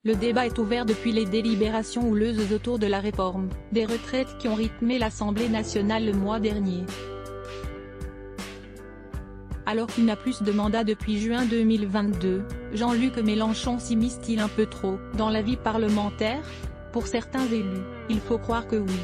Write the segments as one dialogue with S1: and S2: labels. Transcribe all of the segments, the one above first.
S1: Le débat est ouvert depuis les délibérations houleuses autour de la réforme des retraites qui ont rythmé l'Assemblée nationale le mois dernier. Alors qu'il n'a plus de mandat depuis juin 2022, Jean-Luc Mélenchon s'immisce-t-il un peu trop dans la vie parlementaire? Pour certains élus, il faut croire que oui.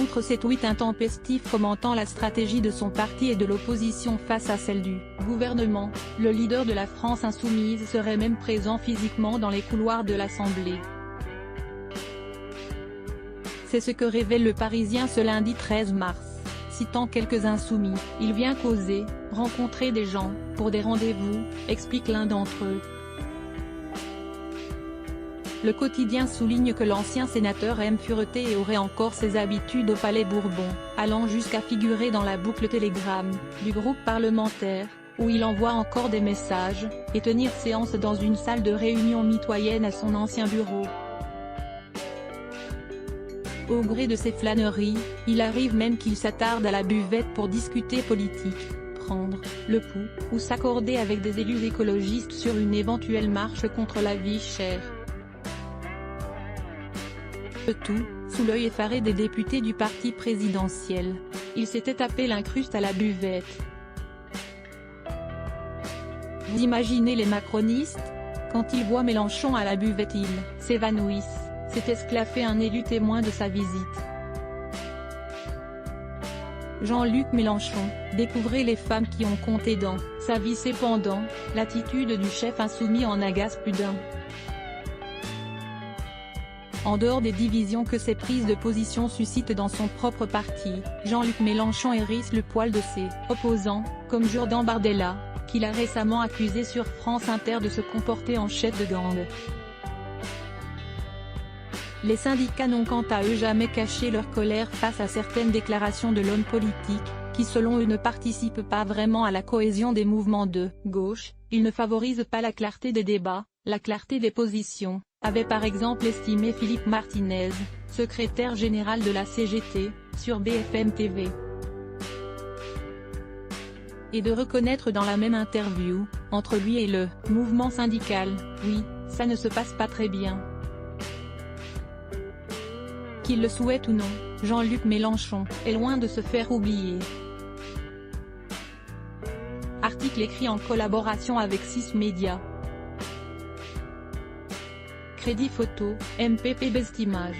S1: Outre ses tweets intempestifs commentant la stratégie de son parti et de l'opposition face à celle du gouvernement, le leader de la France insoumise serait même présent physiquement dans les couloirs de l'Assemblée. C'est ce que révèle Le Parisien ce lundi 13 mars. Citant quelques insoumis, il vient causer, rencontrer des gens, pour des rendez-vous, explique l'un d'entre eux. Le quotidien souligne que l'ancien sénateur aime fureter et aurait encore ses habitudes au Palais Bourbon, allant jusqu'à figurer dans la boucle Telegram du groupe parlementaire, où il envoie encore des messages, et tenir séance dans une salle de réunion mitoyenne à son ancien bureau. Au gré de ses flâneries, il arrive même qu'il s'attarde à la buvette pour discuter politique, prendre le pouls, ou s'accorder avec des élus écologistes sur une éventuelle marche contre la vie chère. Le tout, sous l'œil effaré des députés du parti présidentiel. Il s'était tapé l'incruste à la buvette. Vous imaginez les macronistes? Quand ils voient Mélenchon à la buvette ils s'évanouissent, s'est esclaffé un élu témoin de sa visite. Jean-Luc Mélenchon, découvrez les femmes qui ont compté dans sa vie. Cependant, l'attitude du chef insoumis en agace plus d'un. En dehors des divisions que ses prises de position suscitent dans son propre parti, Jean-Luc Mélenchon hérisse le poil de ses opposants, comme Jordan Bardella, qu'il a récemment accusé sur France Inter de se comporter en chef de gang. Les syndicats n'ont quant à eux jamais caché leur colère face à certaines déclarations de l'homme politique, qui selon eux ne participent pas vraiment à la cohésion des mouvements de gauche. Ils ne favorisent pas la clarté des débats, la clarté des positions, avait par exemple estimé Philippe Martinez, secrétaire général de la CGT, sur BFM TV. Et de reconnaître dans la même interview, entre lui et le mouvement syndical, oui, ça ne se passe pas très bien. Qu'il le souhaite ou non, Jean-Luc Mélenchon est loin de se faire oublier. Article écrit en collaboration avec 6 médias. Crédit photo, MPP Best Image.